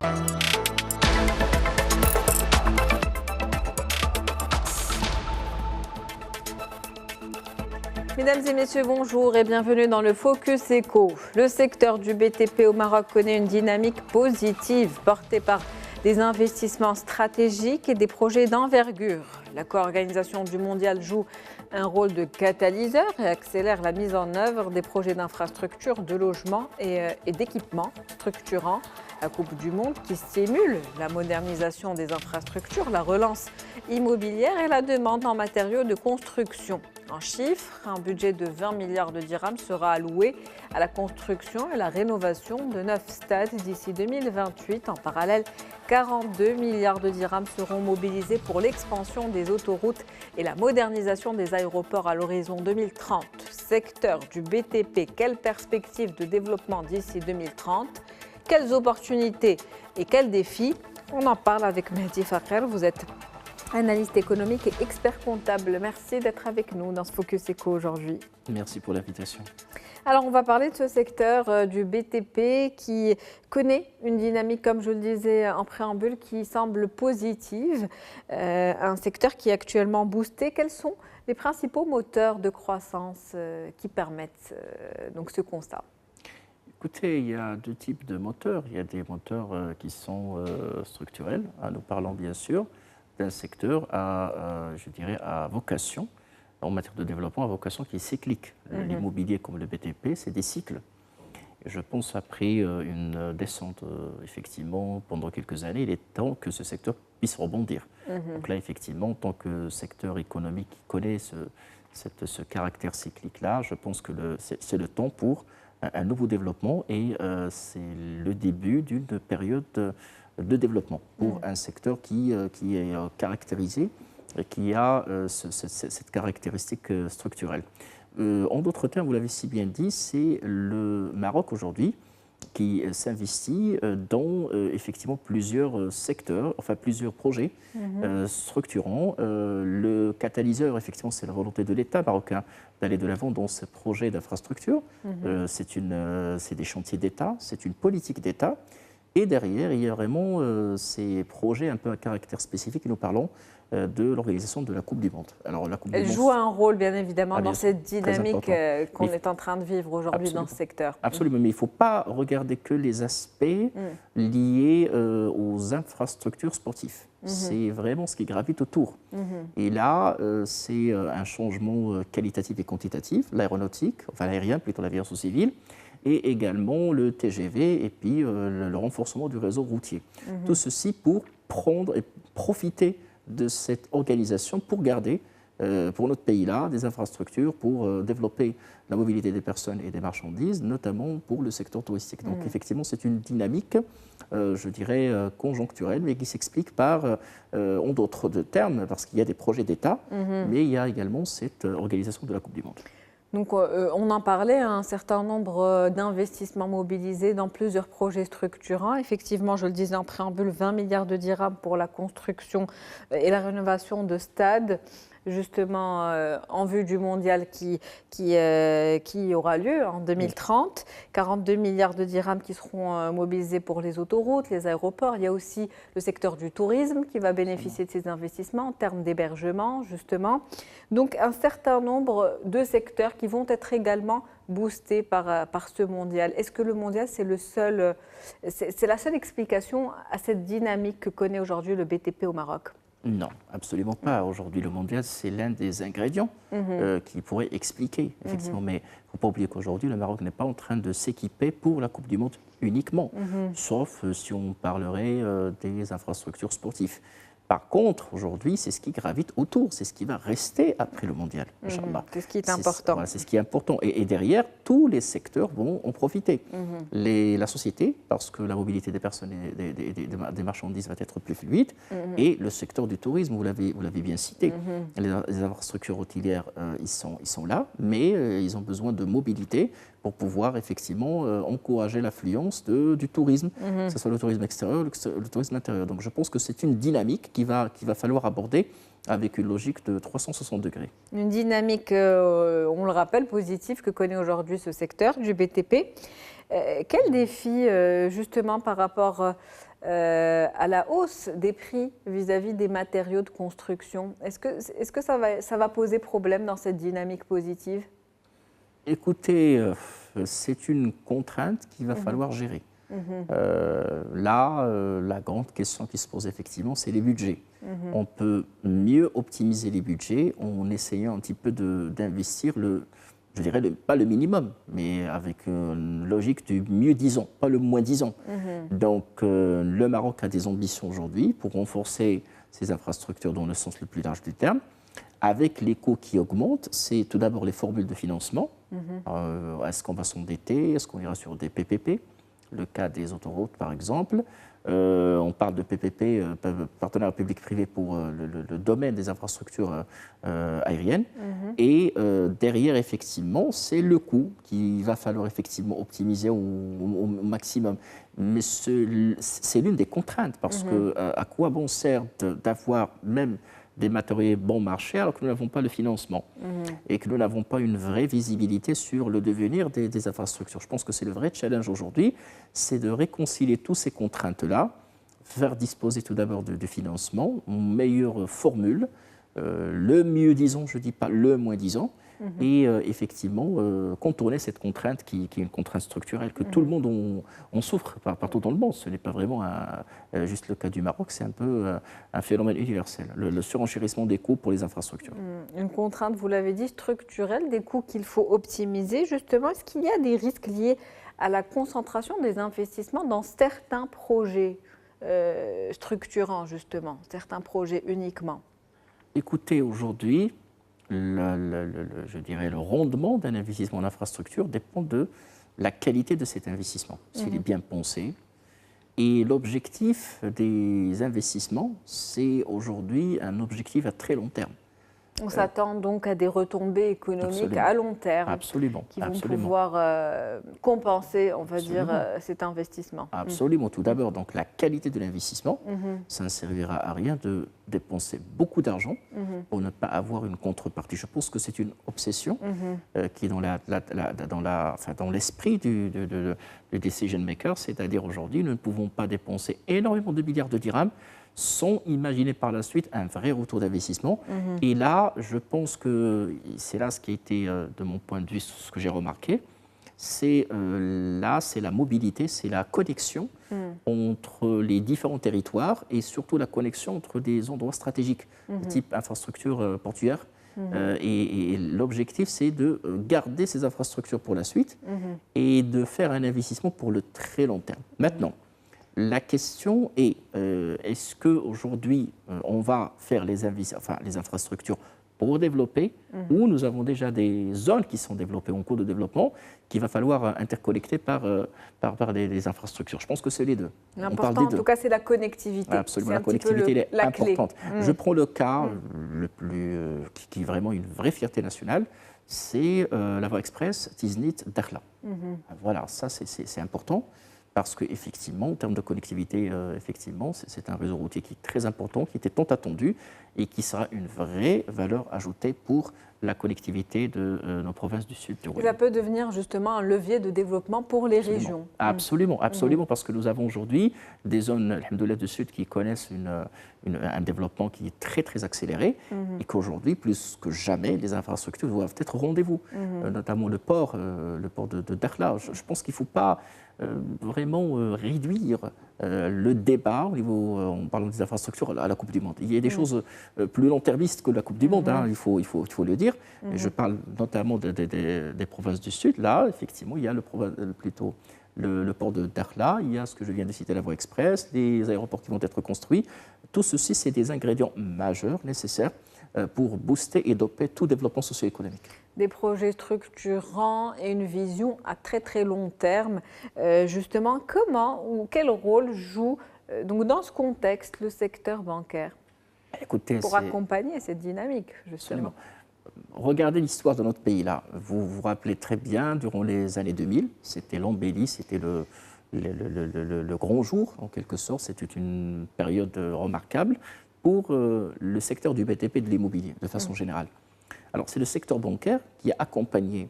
Mesdames et messieurs, bonjour et bienvenue dans le Focus Éco. Le secteur du BTP au Maroc connaît une dynamique positive portée par des investissements stratégiques et des projets d'envergure. La co-organisation du mondial joue un rôle de catalyseur et accélère la mise en œuvre des projets d'infrastructures, de logement et d'équipements structurants. La Coupe du Monde qui stimule la modernisation des infrastructures, la relance immobilière et la demande en matériaux de construction. En chiffres, un budget de 20 milliards de dirhams sera alloué à la construction et la rénovation de 9 stades d'ici 2028. En parallèle, 42 milliards de dirhams seront mobilisés pour l'expansion des autoroutes et la modernisation des aéroports à l'horizon 2030. Secteur du BTP, quelles perspectives de développement d'ici 2030 ? Quelles opportunités et quels défis? On en parle avec Mehdi Fakher. Vous êtes analyste économique et expert comptable. Merci d'être avec nous dans ce Focus Éco aujourd'hui. Merci pour l'invitation. Alors, on va parler de ce secteur du BTP qui connaît une dynamique, comme je le disais en préambule, qui semble positive. Un secteur qui est actuellement boosté. Quels sont les principaux moteurs de croissance qui permettent donc ce constat? Écoutez, il y a deux types de moteurs. Il y a des moteurs qui sont structurels. Nous parlons bien sûr d'un secteur je dirais, à vocation, en matière de développement, à vocation qui est cyclique. L'immobilier comme le BTP, c'est des cycles. Et je pense après une descente, effectivement, pendant quelques années, il est temps que ce secteur puisse rebondir. Donc là, effectivement, en tant que secteur économique qui connaît ce caractère cyclique-là, je pense que c'est le temps pour un nouveau développement et c'est le début d'une période de développement pour un secteur qui est caractérisé et qui a cette caractéristique structurelle. En d'autres termes, vous l'avez si bien dit, c'est le Maroc aujourd'hui qui s'investit dans effectivement plusieurs secteurs, enfin plusieurs projets structurants. Le catalyseur, effectivement, c'est la volonté de l'État marocain d'aller de l'avant dans ce projet d'infrastructure. C'est des chantiers d'État, c'est une politique d'État. Et derrière, il y a vraiment ces projets un peu à caractère spécifique. Nous parlons de l'organisation de la Coupe du Monde. Alors, la Coupe Elle du Monde joue un rôle, bien évidemment, dans cette dynamique qu'on est en train de vivre aujourd'hui dans ce secteur. Absolument, mais il ne faut pas regarder que les aspects liés aux infrastructures sportives. C'est vraiment ce qui gravite autour. Et là, c'est un changement qualitatif et quantitatif, l'aéronautique, enfin l'aérien, plutôt l'aviation civile, et également le TGV et puis le renforcement du réseau routier. Tout ceci pour prendre et profiter de cette organisation pour garder, pour notre pays-là, des infrastructures pour développer la mobilité des personnes et des marchandises, notamment pour le secteur touristique. Donc effectivement, c'est une dynamique, je dirais, conjoncturelle, mais qui s'explique par, en d'autres termes, parce qu'il y a des projets d'État, mais il y a également cette organisation de la Coupe du Monde. Donc, on en parlait, un certain nombre d'investissements mobilisés dans plusieurs projets structurants. Effectivement, je le disais en préambule, 20 milliards de dirhams pour la construction et la rénovation de stades, justement en vue du mondial qui aura lieu en 2030. 42 milliards de dirhams qui seront mobilisés pour les autoroutes, les aéroports. Il y a aussi le secteur du tourisme qui va bénéficier de ces investissements en termes d'hébergement, justement. Donc, un certain nombre de secteurs qui vont être également boostés par ce mondial. Est-ce que le mondial, c'est la seule explication à cette dynamique que connaît aujourd'hui le BTP au Maroc ? Non, absolument pas. Aujourd'hui, le mondial, c'est l'un des ingrédients qui pourrait expliquer, effectivement. Mais il ne faut pas oublier qu'aujourd'hui, le Maroc n'est pas en train de s'équiper pour la Coupe du Monde uniquement, sauf si on parlerait des infrastructures sportives. Par contre, aujourd'hui, c'est ce qui gravite autour, c'est ce qui va rester après le mondial. C'est ce qui est important. Voilà, c'est ce qui est important. Et derrière, tous les secteurs vont en profiter. La société, parce que la mobilité des personnes et des marchandises va être plus fluide, et le secteur du tourisme, vous l'avez bien cité. Les infrastructures hôtelières, ils sont là, mais ils ont besoin de mobilité pour pouvoir effectivement encourager l'affluence du tourisme, que ce soit le tourisme extérieur ou le tourisme intérieur. Donc je pense que c'est une dynamique qu'il va falloir aborder avec une logique de 360 degrés. Une dynamique, on le rappelle, positive que connaît aujourd'hui ce secteur du BTP. Quel défi justement par rapport à la hausse des prix vis-à-vis des matériaux de construction. Est-ce que ça va poser problème dans cette dynamique positive? Écoutez, c'est une contrainte qu'il va falloir gérer. Là, la grande question qui se pose effectivement, c'est les budgets. On peut mieux optimiser les budgets en essayant un petit peu d'investir je dirais pas le minimum, mais avec une logique du mieux disant, pas le moins disant. Donc le Maroc a des ambitions aujourd'hui pour renforcer ses infrastructures dans le sens le plus large du terme. Avec les coûts qui augmentent, c'est tout d'abord les formules de financement. Est-ce qu'on va s'endetter? Est-ce qu'on ira sur des PPP? Le cas des autoroutes, par exemple. On parle de PPP, partenariat public-privé pour le domaine des infrastructures aériennes. Et derrière, effectivement, c'est le coût qu'il va falloir effectivement optimiser au maximum. Mais c'est l'une des contraintes, parce que à quoi bon sert d'avoir même des matériaux bon marché alors que nous n'avons pas le financement et que nous n'avons pas une vraie visibilité sur le devenir des infrastructures. Je pense que c'est le vrai challenge aujourd'hui, c'est de réconcilier toutes ces contraintes-là, faire disposer tout d'abord de financement, une meilleure formule, le mieux disant, je ne dis pas le moins disant, et effectivement contourner cette contrainte qui est une contrainte structurelle que tout le monde on souffre partout dans le monde. Ce n'est pas vraiment juste le cas du Maroc, c'est un peu un phénomène universel, le surenchérissement des coûts pour les infrastructures. Une contrainte, vous l'avez dit, structurelle, des coûts qu'il faut optimiser. Justement, est-ce qu'il y a des risques liés à la concentration des investissements dans certains projets structurants, justement, certains projets uniquement? Écoutez, aujourd'hui, je dirais le rendement d'un investissement en infrastructure dépend de la qualité de cet investissement, s'il est bien pensé. Et l'objectif des investissements, c'est aujourd'hui un objectif à très long terme. On s'attend donc à des retombées économiques à long terme qui vont pouvoir compenser, on va dire, cet investissement. Absolument. Tout d'abord, donc la qualité de l'investissement, ça ne servira à rien de dépenser beaucoup d'argent pour ne pas avoir une contrepartie. Je pense que c'est une obsession qui est dans l'esprit du decision maker, c'est-à-dire aujourd'hui, nous ne pouvons pas dépenser énormément de milliards de dirhams sans imaginer par la suite un vrai retour d'investissement. Et là, je pense que c'est là ce qui a été, de mon point de vue, ce que j'ai remarqué, c'est la mobilité, c'est la connexion entre les différents territoires et surtout la connexion entre des endroits stratégiques, type infrastructure portuaire. Et l'objectif, c'est de garder ces infrastructures pour la suite et de faire un investissement pour le très long terme. Maintenant, la question est, est-ce qu'aujourd'hui, on va faire les infrastructures pour développer, ou nous avons déjà des zones qui sont développées en cours de développement, qu'il va falloir interconnecter par des infrastructures. Je pense que c'est les deux. L'important, en tout cas, c'est la connectivité. Absolument, la connectivité est importante. Je prends le cas qui est vraiment une vraie fierté nationale, c'est la voie express Tiznit-Dakhla. Voilà, ça c'est important. Parce qu'effectivement, en termes de connectivité, effectivement, c'est un réseau routier qui est très important, qui était tant attendu et qui sera une vraie valeur ajoutée pour la connectivité de nos provinces du sud du Royaume. Ça peut devenir justement un levier de développement pour les régions. Absolument, absolument, parce que nous avons aujourd'hui des zones, alhamdoulilah, du sud qui connaissent un développement qui est très, très accéléré et qu'aujourd'hui, plus que jamais, les infrastructures doivent être au rendez-vous, notamment le port de Dakhla. Je pense qu'il ne faut pas vraiment réduire le débat au niveau, en parlant des infrastructures, à la Coupe du Monde. Il y a des choses plus long-termistes que la Coupe du Monde, il faut le dire. Et je parle notamment des provinces du Sud. Là, effectivement, il y a le port de Dakhla, il y a ce que je viens de citer, la voie express, des aéroports qui vont être construits. Tout ceci, c'est des ingrédients majeurs nécessaires pour booster et doper tout développement socio-économique. Des projets structurants et une vision à très très long terme. Justement, comment ou quel rôle joue donc dans ce contexte le secteur bancaire pour accompagner cette dynamique, justement? Absolument. Regardez l'histoire de notre pays là. Vous vous rappelez très bien, durant les années 2000, c'était l'embellie, c'était le grand jour, en quelque sorte. C'était une période remarquable pour le secteur du BTP et de l'immobilier, de façon générale. Alors, c'est le secteur bancaire qui a accompagné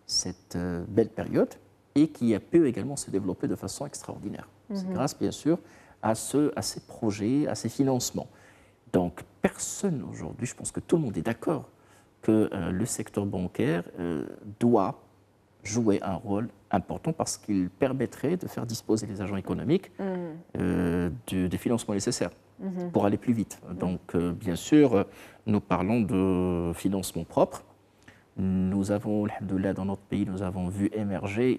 cette belle période et qui a pu également se développer de façon extraordinaire. C'est grâce, bien sûr, à ces projets, à ces financements. Donc personne aujourd'hui, je pense que tout le monde est d'accord que le secteur bancaire doit jouer un rôle important parce qu'il permettrait de faire disposer les agents économiques des financements nécessaires pour aller plus vite. Donc bien sûr, nous parlons de financement propre. Nous avons, alhamdoulilah, dans notre pays, nous avons vu émerger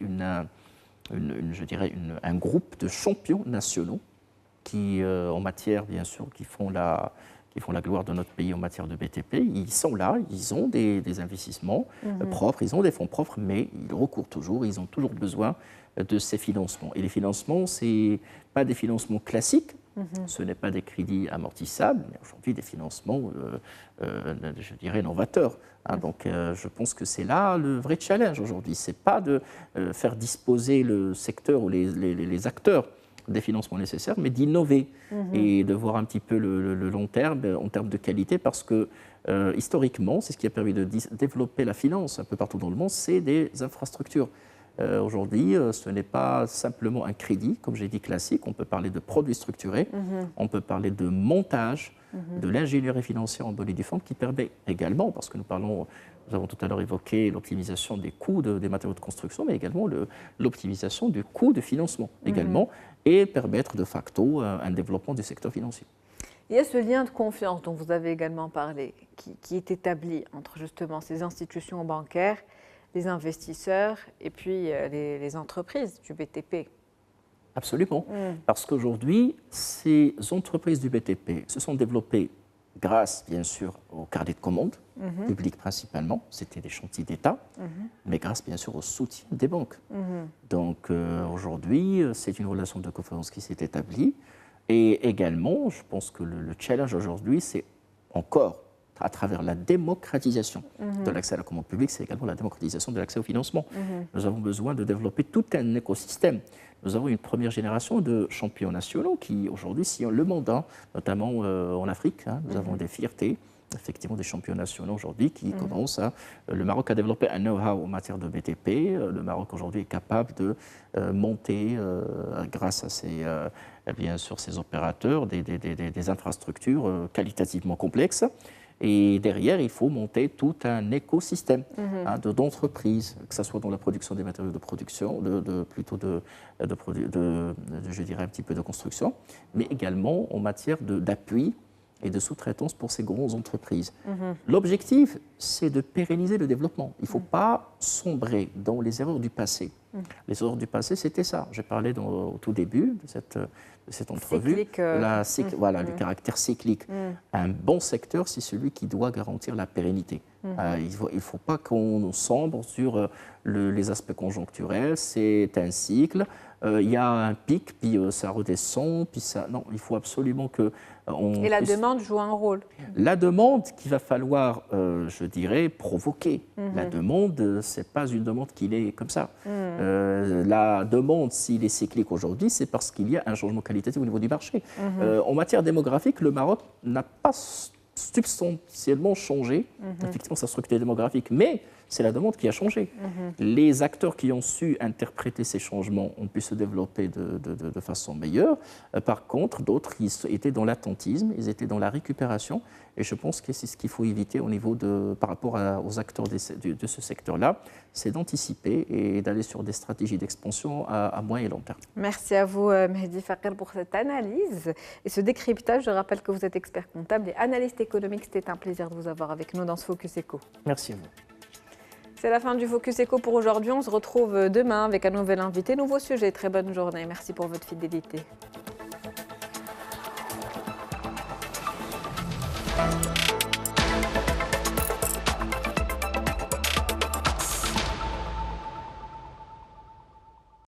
un groupe de champions nationaux qui, en matière, bien sûr, qui font la gloire de notre pays en matière de BTP. Ils sont là, ils ont des investissements propres, ils ont des fonds propres, mais ils recourent toujours, ils ont toujours besoin de ces financements. Et les financements, ce n'est pas des financements classiques, ce n'est pas des crédits amortissables, mais aujourd'hui des financements, je dirais, novateurs. Donc je pense que c'est là le vrai challenge aujourd'hui. Ce n'est pas de faire disposer le secteur ou les acteurs des financements nécessaires, mais d'innover et de voir un petit peu le long terme en termes de qualité, parce que historiquement, c'est ce qui a permis de développer la finance un peu partout dans le monde, c'est des infrastructures. Aujourd'hui, ce n'est pas simplement un crédit, comme j'ai dit, classique. On peut parler de produits structurés, on peut parler de montage, de l'ingénierie financière en bonne et due forme, qui permet également, parce que nous avons tout à l'heure évoqué l'optimisation des coûts des matériaux de construction, mais également l'optimisation du coût de financement également, et permettre de facto un développement du secteur financier. Il y a ce lien de confiance dont vous avez également parlé, qui est établi entre justement ces institutions bancaires, les investisseurs et puis les entreprises du BTP. Absolument, parce qu'aujourd'hui, ces entreprises du BTP se sont développées grâce, bien sûr, au carnet de commandes, public principalement, c'était des chantiers d'État, mais grâce, bien sûr, au soutien des banques. Donc aujourd'hui, c'est une relation de confiance qui s'est établie. Et également, je pense que le challenge aujourd'hui, c'est encore, à travers la démocratisation de l'accès à la commande publique, c'est également la démocratisation de l'accès au financement. Nous avons besoin de développer tout un écosystème. Nous avons une première génération de champions nationaux qui, aujourd'hui, sillonnent le monde, notamment en Afrique. Nous avons des fiertés, effectivement, des champions nationaux aujourd'hui qui commencent à... Le Maroc a développé un know-how en matière de BTP. Le Maroc, aujourd'hui, est capable de monter, grâce à bien sûr, ces opérateurs, des infrastructures qualitativement complexes. Et derrière, il faut monter tout un écosystème d'entreprises, que ce soit dans la production des matériaux de production, je dirais un petit peu de construction, mais également en matière d'appui et de sous-traitance pour ces grandes entreprises. L'objectif, c'est de pérenniser le développement. Il ne faut pas sombrer dans les erreurs du passé. Les erreurs du passé, c'était ça. J'ai parlé au tout début de cette entrevue, du caractère cyclique. Un bon secteur, c'est celui qui doit garantir la pérennité. Il ne faut pas qu'on sombre sur les aspects conjoncturels. C'est un cycle. Il y a un pic, puis ça redescend, puis ça... Non, il faut absolument que... Et la demande joue un rôle. La demande qu'il va falloir, je dirais, provoquer. La demande, ce n'est pas une demande qui est comme ça. La demande, s'il est cyclique aujourd'hui, c'est parce qu'il y a un changement qualitatif au niveau du marché. En matière démographique, le Maroc n'a pas substantiellement changé, effectivement, sa structure démographique, mais c'est la demande qui a changé. Les acteurs qui ont su interpréter ces changements ont pu se développer de façon meilleure. Par contre, d'autres, ils étaient dans l'attentisme, ils étaient dans la récupération. Et je pense que c'est ce qu'il faut éviter par rapport aux acteurs de ce secteur-là, c'est d'anticiper et d'aller sur des stratégies d'expansion à moyen et long terme. Merci à vous, Mehdi Fakir, pour cette analyse et ce décryptage. Je rappelle que vous êtes expert comptable et analyste économique. C'était un plaisir de vous avoir avec nous dans ce Focus Eco. Merci à vous. C'est la fin du Focus Eco pour aujourd'hui. On se retrouve demain avec un nouvel invité, nouveau sujet. Très bonne journée. Merci pour votre fidélité.